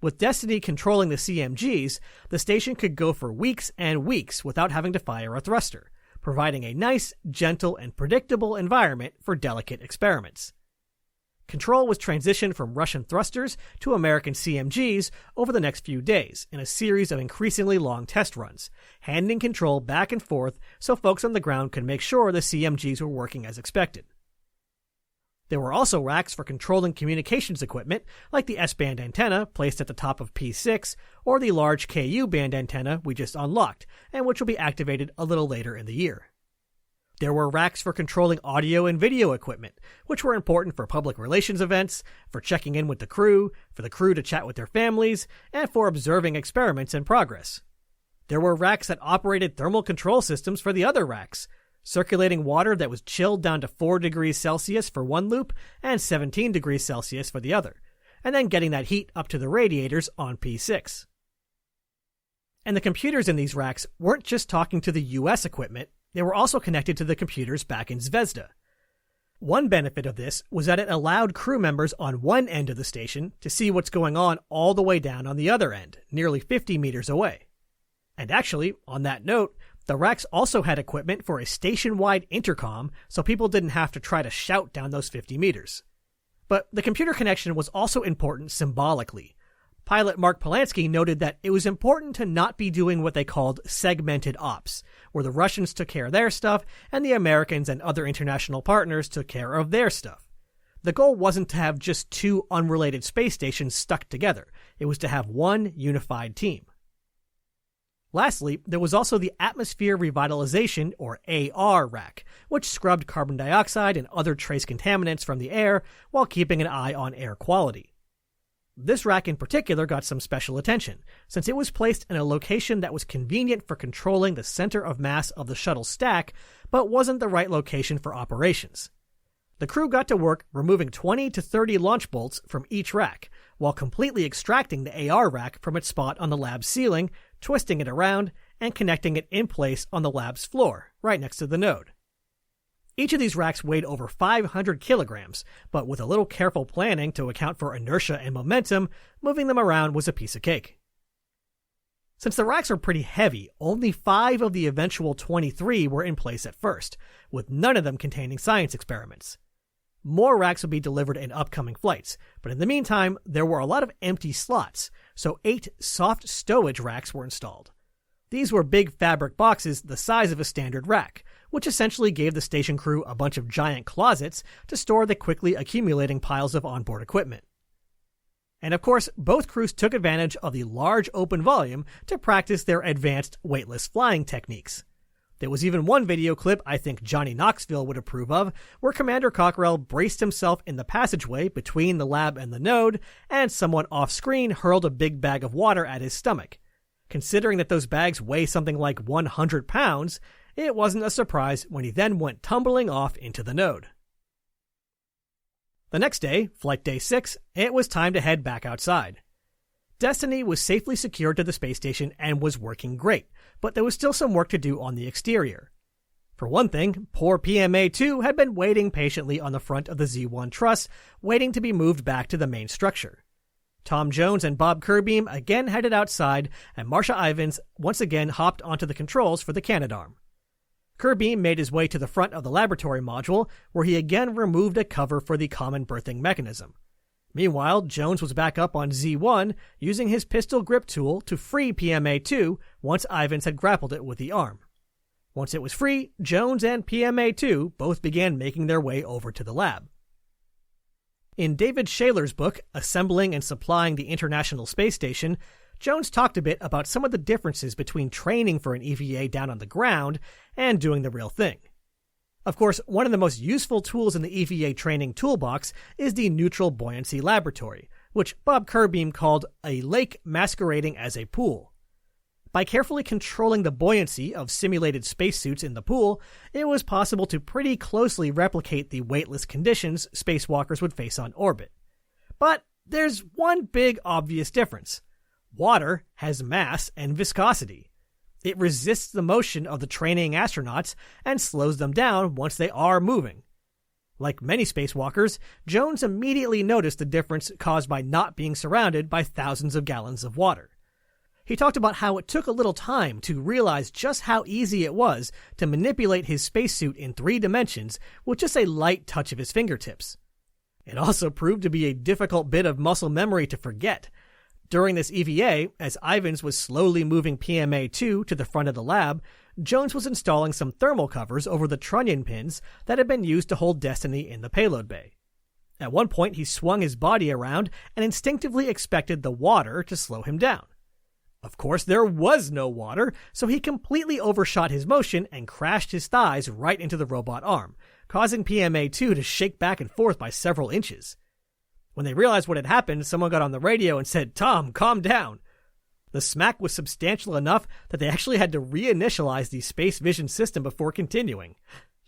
With Destiny controlling the CMGs, the station could go for weeks and weeks without having to fire a thruster, providing a nice, gentle, and predictable environment for delicate experiments. Control was transitioned from Russian thrusters to American CMGs over the next few days in a series of increasingly long test runs, handing control back and forth so folks on the ground could make sure the CMGs were working as expected. There were also racks for controlling communications equipment, like the S-band antenna placed at the top of P6, or the large KU-band antenna we just unlocked, and which will be activated a little later in the year. There were racks for controlling audio and video equipment, which were important for public relations events, for checking in with the crew, for the crew to chat with their families, and for observing experiments in progress. There were racks that operated thermal control systems for the other racks, circulating water that was chilled down to 4 degrees Celsius for one loop and 17 degrees Celsius for the other, and then getting that heat up to the radiators on P6. And the computers in these racks weren't just talking to the US equipment, they were also connected to the computers back in Zvezda. One benefit of this was that it allowed crew members on one end of the station to see what's going on all the way down on the other end, nearly 50 meters away. And actually, on that note, the racks also had equipment for a station-wide intercom, so people didn't have to try to shout down those 50 meters. But the computer connection was also important symbolically. Pilot Mark Polanski noted that it was important to not be doing what they called segmented ops, where the Russians took care of their stuff and the Americans and other international partners took care of their stuff. The goal wasn't to have just two unrelated space stations stuck together. It was to have one unified team. Lastly, there was also the Atmosphere Revitalization, or AR rack, which scrubbed carbon dioxide and other trace contaminants from the air while keeping an eye on air quality. This rack in particular got some special attention, since it was placed in a location that was convenient for controlling the center of mass of the shuttle stack, but wasn't the right location for operations. The crew got to work removing 20 to 30 launch bolts from each rack, while completely extracting the AR rack from its spot on the lab's ceiling, twisting it around, and connecting it in place on the lab's floor, right next to the node. Each of these racks weighed over 500 kilograms, but with a little careful planning to account for inertia and momentum, moving them around was a piece of cake. Since the racks are pretty heavy, only 5 of the eventual 23 were in place at first, with none of them containing science experiments. More racks would be delivered in upcoming flights, but in the meantime, there were a lot of empty slots, so 8 soft stowage racks were installed. These were big fabric boxes the size of a standard rack, which essentially gave the station crew a bunch of giant closets to store the quickly accumulating piles of onboard equipment. And of course, both crews took advantage of the large open volume to practice their advanced weightless flying techniques. There was even one video clip I think Johnny Knoxville would approve of, where Commander Cockrell braced himself in the passageway between the lab and the node, and someone off-screen hurled a big bag of water at his stomach. Considering that those bags weigh something like 100 pounds, it wasn't a surprise when he then went tumbling off into the node. The next day, flight day 6, it was time to head back outside. Destiny was safely secured to the space station and was working great, but there was still some work to do on the exterior. For one thing, poor PMA-2 had been waiting patiently on the front of the Z-1 truss, waiting to be moved back to the main structure. Tom Jones and Bob Kerbeam again headed outside, and Marcia Ivins once again hopped onto the controls for the Canadarm. Kerbeam made his way to the front of the laboratory module, where he again removed a cover for the common berthing mechanism. Meanwhile, Jones was back up on Z1, using his pistol grip tool to free PMA-2 once Ivins had grappled it with the arm. Once it was free, Jones and PMA-2 both began making their way over to the lab. In David Shaler's book, Assembling and Supplying the International Space Station, Jones talked a bit about some of the differences between training for an EVA down on the ground and doing the real thing. Of course, one of the most useful tools in the EVA training toolbox is the Neutral Buoyancy Laboratory, which Bob Kerbeam called a lake masquerading as a pool. By carefully controlling the buoyancy of simulated spacesuits in the pool, it was possible to pretty closely replicate the weightless conditions spacewalkers would face on orbit. But there's one big obvious difference. Water has mass and viscosity. It resists the motion of the training astronauts and slows them down once they are moving. Like many spacewalkers, Jones immediately noticed the difference caused by not being surrounded by thousands of gallons of water. He talked about how it took a little time to realize just how easy it was to manipulate his spacesuit in 3 dimensions with just a light touch of his fingertips. It also proved to be a difficult bit of muscle memory to forget. During this EVA, as Ivins was slowly moving PMA-2 to the front of the lab, Jones was installing some thermal covers over the trunnion pins that had been used to hold Destiny in the payload bay. At one point, he swung his body around and instinctively expected the water to slow him down. Of course, there was no water, so he completely overshot his motion and crashed his thighs right into the robot arm, causing PMA-2 to shake back and forth by several inches. When they realized what had happened, someone got on the radio and said, "Tom, calm down." The smack was substantial enough that they actually had to reinitialize the space vision system before continuing.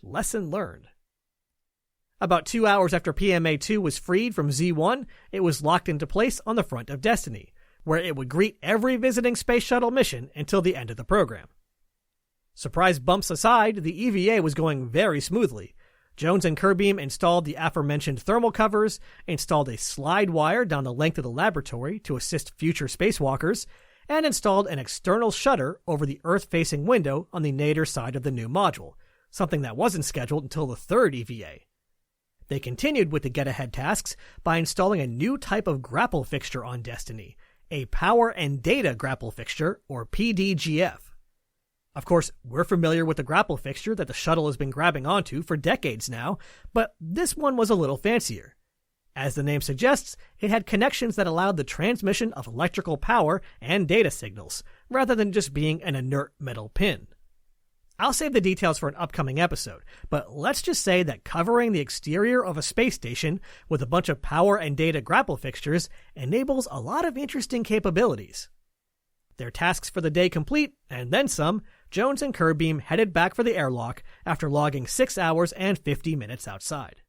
Lesson learned. About 2 hours after PMA-2 was freed from Z1, it was locked into place on the front of Destiny, where it would greet every visiting space shuttle mission until the end of the program. Surprise bumps aside, the EVA was going very smoothly. Jones and Kerbeam installed the aforementioned thermal covers, installed a slide wire down the length of the laboratory to assist future spacewalkers, and installed an external shutter over the Earth-facing window on the nadir side of the new module, something that wasn't scheduled until the third EVA. They continued with the get-ahead tasks by installing a new type of grapple fixture on Destiny, a Power and Data Grapple Fixture, or PDGF. Of course, we're familiar with the grapple fixture that the shuttle has been grabbing onto for decades now, but this one was a little fancier. As the name suggests, it had connections that allowed the transmission of electrical power and data signals, rather than just being an inert metal pin. I'll save the details for an upcoming episode, but let's just say that covering the exterior of a space station with a bunch of power and data grapple fixtures enables a lot of interesting capabilities. Their tasks for the day complete, and then some, Jones and Kerbeam headed back for the airlock after logging 6 hours and 50 minutes outside.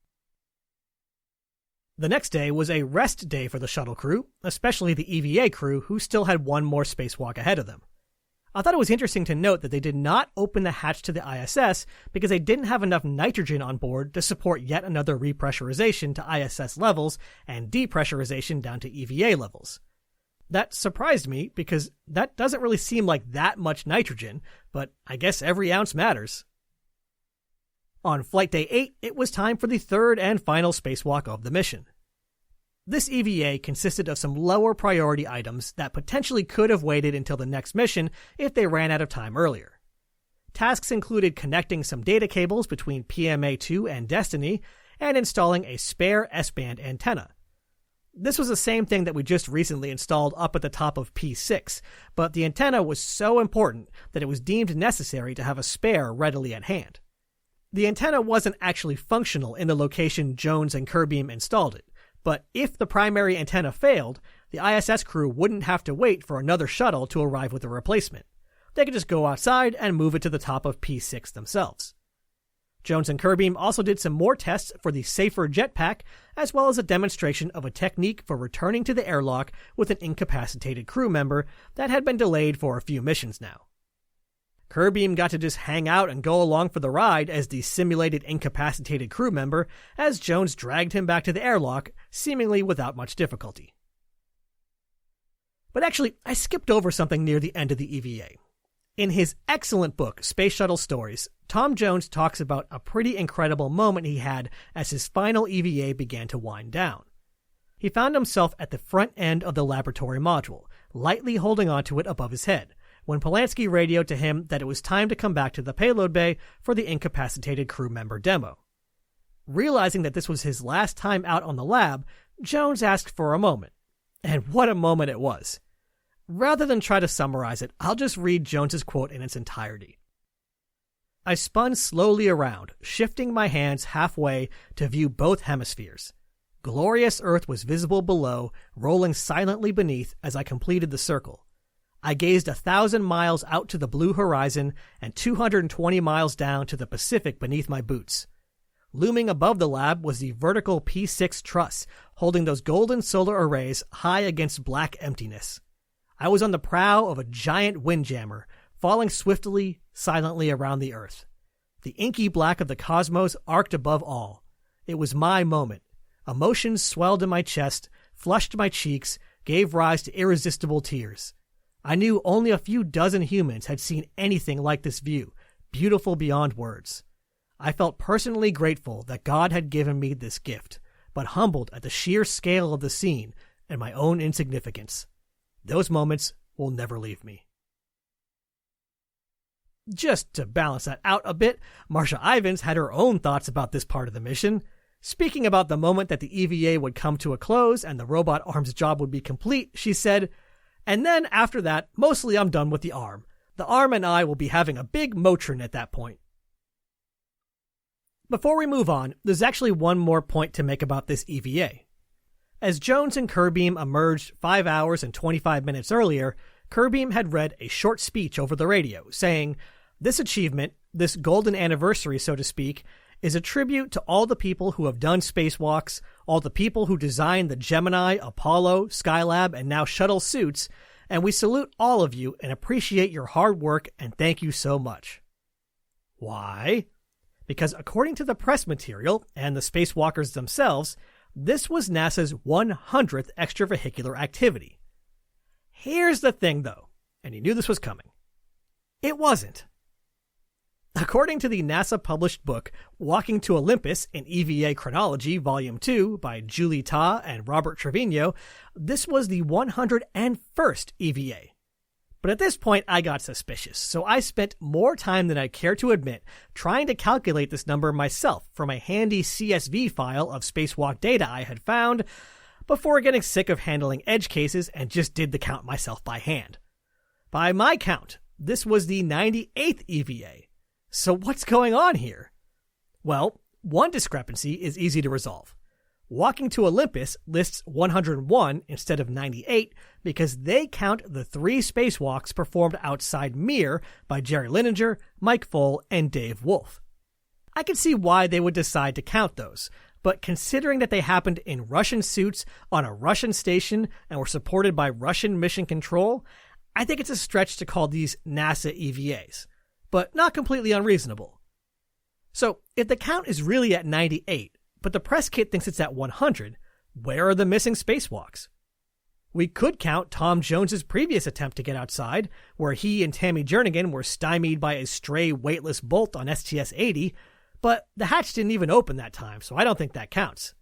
The next day was a rest day for the shuttle crew, especially the EVA crew, who still had one more spacewalk ahead of them. I thought it was interesting to note that they did not open the hatch to the ISS because they didn't have enough nitrogen on board to support yet another repressurization to ISS levels and depressurization down to EVA levels. That surprised me because that doesn't really seem like that much nitrogen, but I guess every ounce matters. On Flight Day 8, it was time for the third and final spacewalk of the mission. This EVA consisted of some lower priority items that potentially could have waited until the next mission if they ran out of time earlier. Tasks included connecting some data cables between PMA-2 and Destiny and installing a spare S-band antenna. This was the same thing that we just recently installed up at the top of P6, but the antenna was so important that it was deemed necessary to have a spare readily at hand. The antenna wasn't actually functional in the location Jones and Kerbeam installed it, but if the primary antenna failed, the ISS crew wouldn't have to wait for another shuttle to arrive with a replacement. They could just go outside and move it to the top of P6 themselves. Jones and Kerbeam also did some more tests for the safer jetpack, as well as a demonstration of a technique for returning to the airlock with an incapacitated crew member that had been delayed for a few missions now. Kerbeam got to just hang out and go along for the ride as the simulated incapacitated crew member as Jones dragged him back to the airlock, seemingly without much difficulty. But actually, I skipped over something near the end of the EVA. In his excellent book, Space Shuttle Stories, Tom Jones talks about a pretty incredible moment he had as his final EVA began to wind down. He found himself at the front end of the laboratory module, lightly holding onto it above his head, when Polanski radioed to him that it was time to come back to the payload bay for the incapacitated crew member demo. Realizing that this was his last time out on the lab, Jones asked for a moment. And what a moment it was. Rather than try to summarize it, I'll just read Jones's quote in its entirety. "I spun slowly around, shifting my hands halfway to view both hemispheres. Glorious Earth was visible below, rolling silently beneath as I completed the circle. I gazed 1,000 miles out to the blue horizon and 220 miles down to the Pacific beneath my boots. Looming above the lab was the vertical P6 truss, holding those golden solar arrays high against black emptiness. I was on the prow of a giant windjammer, falling swiftly, silently around the Earth. The inky black of the cosmos arced above all. It was my moment. Emotions swelled in my chest, flushed my cheeks, gave rise to irresistible tears. I knew only a few dozen humans had seen anything like this view, beautiful beyond words. I felt personally grateful that God had given me this gift, but humbled at the sheer scale of the scene and my own insignificance. Those moments will never leave me." Just to balance that out a bit, Marcia Ivins had her own thoughts about this part of the mission. Speaking about the moment that the EVA would come to a close and the robot arm's job would be complete, she said, And then after that, mostly I'm done with the arm. The arm and I will be having a big Motrin at that point. Before we move on, there's actually one more point to make about this EVA. As Jones and Kerbeam emerged 5 hours and 25 minutes earlier, Kerbeam had read a short speech over the radio saying, "This achievement, this golden anniversary, so to speak, is a tribute to all the people who have done spacewalks, all the people who designed the Gemini, Apollo, Skylab, and now shuttle suits, and we salute all of you and appreciate your hard work and thank you so much." Why? Because according to the press material and the spacewalkers themselves, this was NASA's 100th extravehicular activity. Here's the thing, though, and you knew this was coming. It wasn't. According to the NASA-published book, Walking to Olympus in EVA Chronology, Volume 2, by Julie Ta and Robert Trevino, this was the 101st EVA. But at this point, I got suspicious, so I spent more time than I care to admit trying to calculate this number myself from a handy CSV file of spacewalk data I had found, before getting sick of handling edge cases and just did the count myself by hand. By my count, this was the 98th EVA. So what's going on here? Well, one discrepancy is easy to resolve. Walking to Olympus lists 101 instead of 98 because they count the 3 spacewalks performed outside Mir by Jerry Linenger, Mike Foale, and Dave Wolf. I can see why they would decide to count those, but considering that they happened in Russian suits on a Russian station and were supported by Russian mission control, I think it's a stretch to call these NASA EVAs, but not completely unreasonable. So, if the count is really at 98, but the press kit thinks it's at 100, where are the missing spacewalks? We could count Tom Jones's previous attempt to get outside, where he and Tammy Jernigan were stymied by a stray weightless bolt on STS-80, but the hatch didn't even open that time, so I don't think that counts.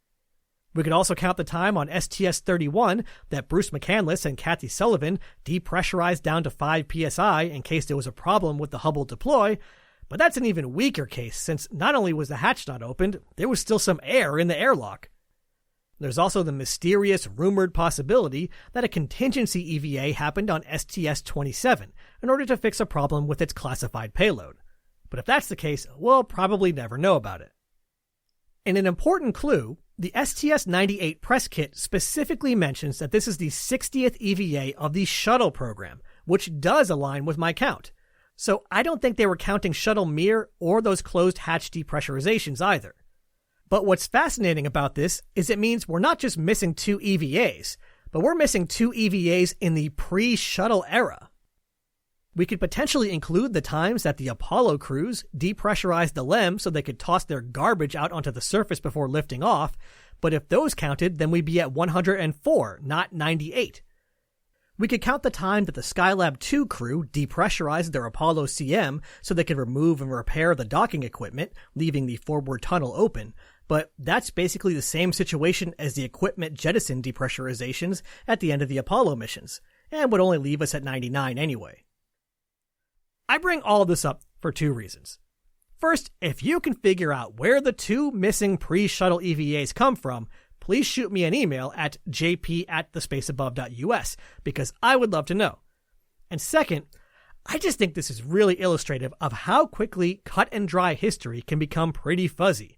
We could also count the time on STS-31 that Bruce McCandless and Kathy Sullivan depressurized down to 5 psi in case there was a problem with the Hubble deploy, but that's an even weaker case since not only was the hatch not opened, there was still some air in the airlock. There's also the mysterious, rumored possibility that a contingency EVA happened on STS-27 in order to fix a problem with its classified payload. But if that's the case, we'll probably never know about it. In an important clue, the STS-98 press kit specifically mentions that this is the 60th EVA of the shuttle program, which does align with my count. So I don't think they were counting Shuttle Mir or those closed hatch depressurizations either. But what's fascinating about this is it means we're not just missing 2 EVAs, but we're missing 2 EVAs in the pre-shuttle era. We could potentially include the times that the Apollo crews depressurized the LEM so they could toss their garbage out onto the surface before lifting off, but if those counted, then we'd be at 104, not 98. We could count the time that the Skylab 2 crew depressurized their Apollo CM so they could remove and repair the docking equipment, leaving the forward tunnel open, but that's basically the same situation as the equipment jettison depressurizations at the end of the Apollo missions, and would only leave us at 99 anyway. I bring all of this up for 2 reasons. First, if you can figure out where the 2 missing pre-shuttle EVAs come from, please shoot me an email at jp@thespaceabove.us, because I would love to know. And second, I just think this is really illustrative of how quickly cut and dry history can become pretty fuzzy.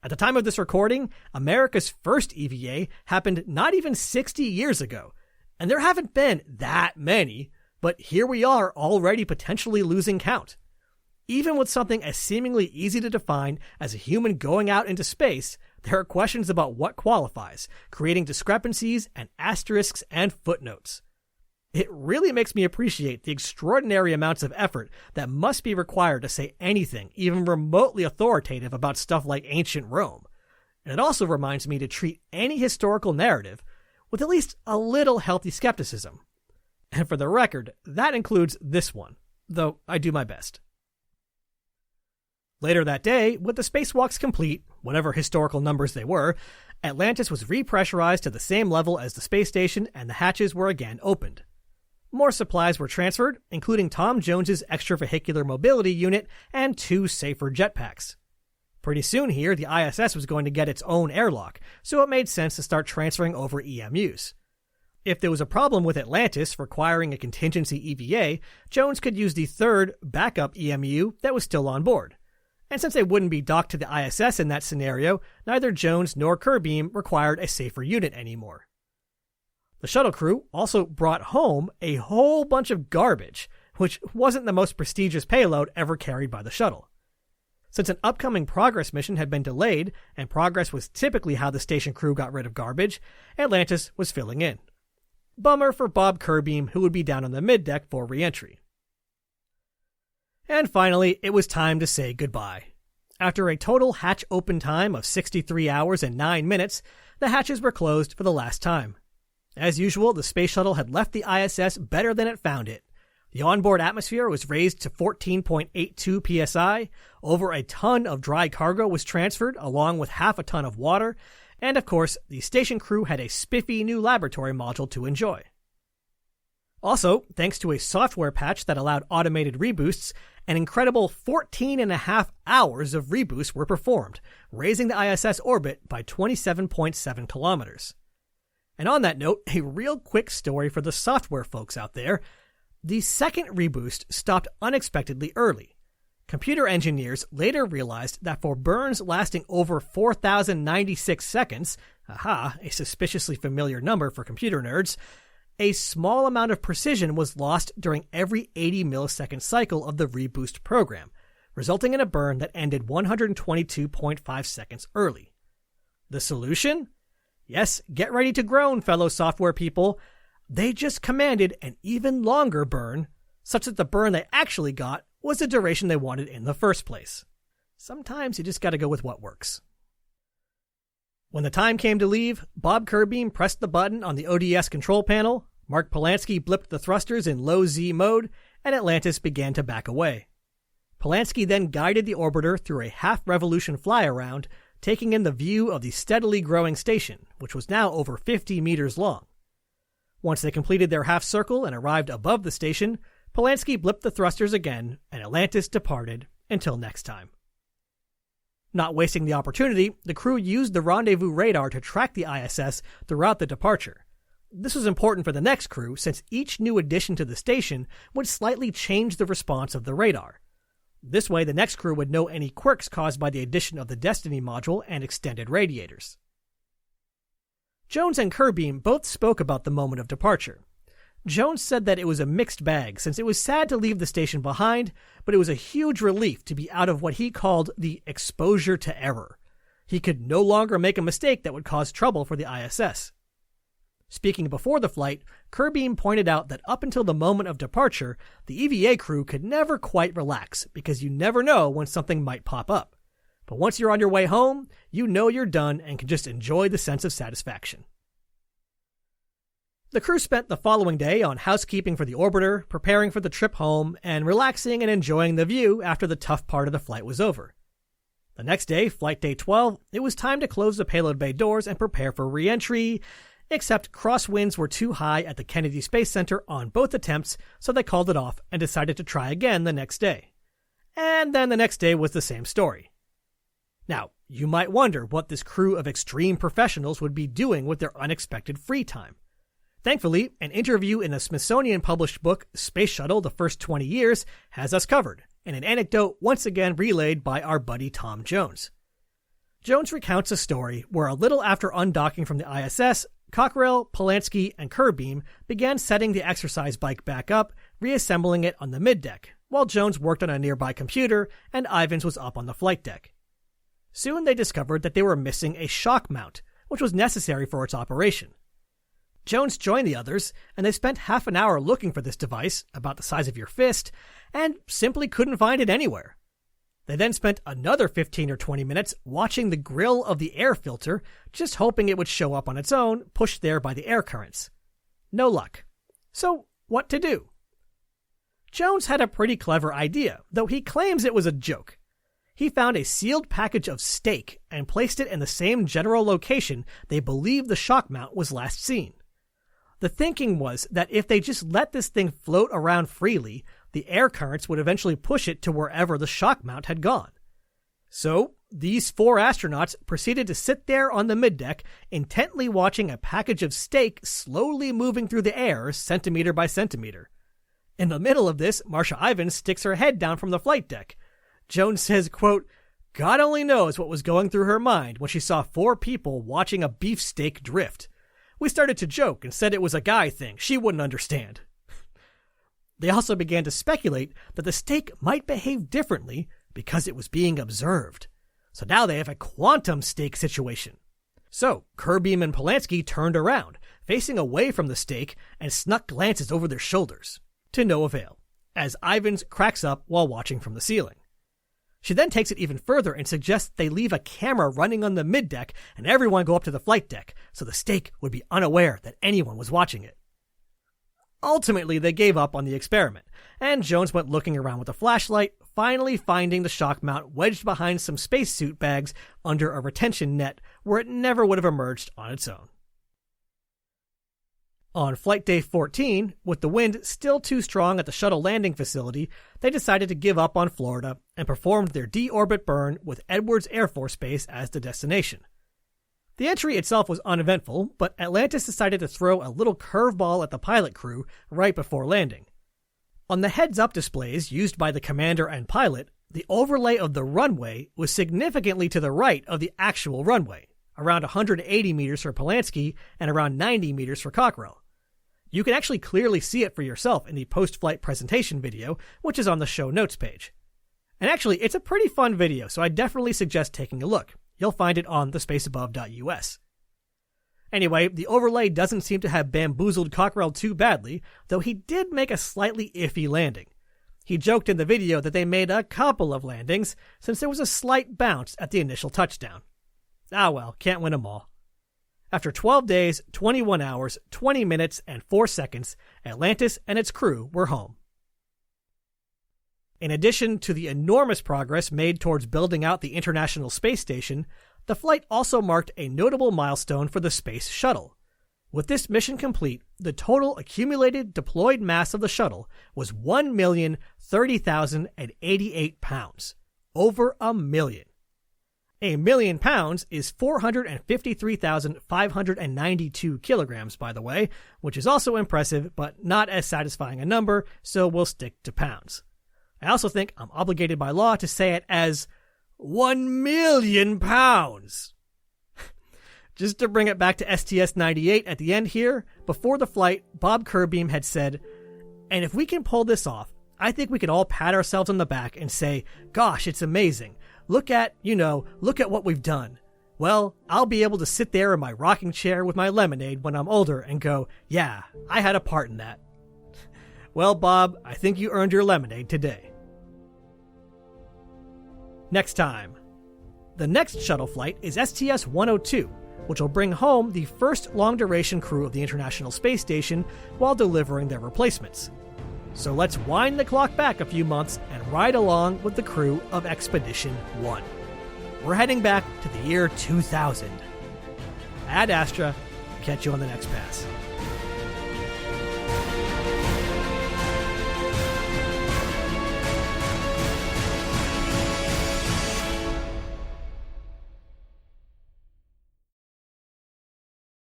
At the time of this recording, America's first EVA happened not even 60 years ago, and there haven't been that many, but here we are already potentially losing count. Even with something as seemingly easy to define as a human going out into space, there are questions about what qualifies, creating discrepancies and asterisks and footnotes. It really makes me appreciate the extraordinary amounts of effort that must be required to say anything even remotely authoritative about stuff like ancient Rome. And it also reminds me to treat any historical narrative with at least a little healthy skepticism. And for the record, that includes this one, though I do my best. Later that day, with the spacewalks complete, whatever historical numbers they were, Atlantis was repressurized to the same level as the space station and the hatches were again opened. More supplies were transferred, including Tom Jones's extravehicular mobility unit and 2 safer jetpacks. Pretty soon here, the ISS was going to get its own airlock, so it made sense to start transferring over EMUs. If there was a problem with Atlantis requiring a contingency EVA, Jones could use the third backup EMU that was still on board. And since they wouldn't be docked to the ISS in that scenario, neither Jones nor Curbeam required a safer unit anymore. The shuttle crew also brought home a whole bunch of garbage, which wasn't the most prestigious payload ever carried by the shuttle. Since an upcoming Progress mission had been delayed, and Progress was typically how the station crew got rid of garbage, Atlantis was filling in. Bummer for Bob Curbeam, who would be down on the middeck for re-entry. And finally, it was time to say goodbye. After a total hatch open time of 63 hours and 9 minutes, the hatches were closed for the last time. As usual, the space shuttle had left the ISS better than it found it. The onboard atmosphere was raised to 14.82 psi, over a ton of dry cargo was transferred along with half a ton of water, and of course, the station crew had a spiffy new laboratory module to enjoy. Also, thanks to a software patch that allowed automated reboosts, an incredible 14.5 hours of reboosts were performed, raising the ISS orbit by 27.7 kilometers. And on that note, a real quick story for the software folks out there. The second reboost stopped unexpectedly early. Computer engineers later realized that for burns lasting over 4,096 seconds, a suspiciously familiar number for computer nerds, a small amount of precision was lost during every 80 millisecond cycle of the reboost program, resulting in a burn that ended 122.5 seconds early. The solution? Yes, get ready to groan, fellow software people. They just commanded an even longer burn, such that the burn they actually got was the duration they wanted in the first place. Sometimes you just gotta go with what works. When the time came to leave, Bob Curbeam pressed the button on the ODS control panel, Mark Polanski blipped the thrusters in low Z mode, and Atlantis began to back away. Polanski then guided the orbiter through a half-revolution fly-around, taking in the view of the steadily growing station, which was now over 50 meters long. Once they completed their half circle and arrived above the station, Polanski blipped the thrusters again, and Atlantis departed until next time. Not wasting the opportunity, the crew used the rendezvous radar to track the ISS throughout the departure. This was important for the next crew, since each new addition to the station would slightly change the response of the radar. This way, the next crew would know any quirks caused by the addition of the Destiny module and extended radiators. Jones and Curbeam both spoke about the moment of departure. Jones said that it was a mixed bag, since it was sad to leave the station behind, but it was a huge relief to be out of what he called the exposure to error. He could no longer make a mistake that would cause trouble for the ISS. Speaking before the flight, Curbeam pointed out that up until the moment of departure, the EVA crew could never quite relax, because you never know when something might pop up. But once you're on your way home, you know you're done and can just enjoy the sense of satisfaction. The crew spent the following day on housekeeping for the orbiter, preparing for the trip home, and relaxing and enjoying the view after the tough part of the flight was over. The next day, flight day 12, it was time to close the payload bay doors and prepare for re-entry, except crosswinds were too high at the Kennedy Space Center on both attempts, so they called it off and decided to try again the next day. And then the next day was the same story. Now, you might wonder what this crew of extreme professionals would be doing with their unexpected free time. Thankfully, an interview in the Smithsonian-published book Space Shuttle: The First 20 Years has us covered, and an anecdote once again relayed by our buddy Tom Jones. Jones recounts a story where a little after undocking from the ISS, Cockrell, Polanski, and Curbeam began setting the exercise bike back up, reassembling it on the middeck, while Jones worked on a nearby computer and Ivins was up on the flight deck. Soon they discovered that they were missing a shock mount, which was necessary for its operation. Jones joined the others, and they spent half an hour looking for this device, about the size of your fist, and simply couldn't find it anywhere. They then spent another 15 or 20 minutes watching the grill of the air filter, just hoping it would show up on its own, pushed there by the air currents. No luck. So, what to do? Jones had a pretty clever idea, though he claims it was a joke. He found a sealed package of steak and placed it in the same general location they believed the shock mount was last seen. The thinking was that if they just let this thing float around freely, the air currents would eventually push it to wherever the shock mount had gone. So, These 4 astronauts proceeded to sit there on the middeck, intently watching a package of steak slowly moving through the air, centimeter by centimeter. In the middle of this, Marcia Ivins sticks her head down from the flight deck. Jones says, quote, "God only knows what was going through her mind when she saw 4 people watching a beefsteak drift. We started to joke and said it was a guy thing. She wouldn't understand." They also began to speculate that the steak might behave differently because it was being observed. So now they have a quantum steak situation. So Kerbeam and Polanski turned around, facing away from the steak, and snuck glances over their shoulders. To no avail, as Ivins cracks up while watching from the ceiling. She then takes it even further and suggests they leave a camera running on the middeck and everyone go up to the flight deck so the steak would be unaware that anyone was watching it. Ultimately, they gave up on the experiment, and Jones went looking around with a flashlight, finally finding the shock mount wedged behind some spacesuit bags under a retention net where it never would have emerged on its own. On flight day 14, with the wind still too strong at the shuttle landing facility, they decided to give up on Florida and performed their de-orbit burn with Edwards Air Force Base as the destination. The entry itself was uneventful, but Atlantis decided to throw a little curveball at the pilot crew right before landing. On the heads-up displays used by the commander and pilot, the overlay of the runway was significantly to the right of the actual runway, around 180 meters for Polanski and around 90 meters for Cockrell. You can actually clearly see it for yourself in the post-flight presentation video, which is on the show notes page. And actually, it's a pretty fun video, so I definitely suggest taking a look. You'll find it on thespaceabove.us. Anyway, the overlay doesn't seem to have bamboozled Cockrell too badly, though he did make a slightly iffy landing. He joked in the video that they made a couple of landings, since there was a slight bounce at the initial touchdown. Ah well, can't win 'em all. After 12 days, 21 hours, 20 minutes, and 4 seconds, Atlantis and its crew were home. In addition to the enormous progress made towards building out the International Space Station, the flight also marked a notable milestone for the Space Shuttle. With this mission complete, the total accumulated deployed mass of the shuttle was 1,030,088 pounds. Over a million. A million pounds is 453,592 kilograms, by the way, which is also impressive, but not as satisfying a number, so we'll stick to pounds. I also think I'm obligated by law to say it as 1 million pounds. Just to bring it back to STS-98 at the end here, before the flight, Bob Kerbeam had said, "And if we can pull this off, I think we can all pat ourselves on the back and say, gosh, it's amazing. Look at what we've done. Well, I'll be able to sit there in my rocking chair with my lemonade when I'm older and go, yeah, I had a part in that." Well, Bob, I think you earned your lemonade today. Next time. The next shuttle flight is STS-102, which will bring home the first long-duration crew of the International Space Station while delivering their replacements. So let's wind the clock back a few months and ride along with the crew of Expedition 1. We're heading back to the year 2000. Ad Astra, catch you on the next pass.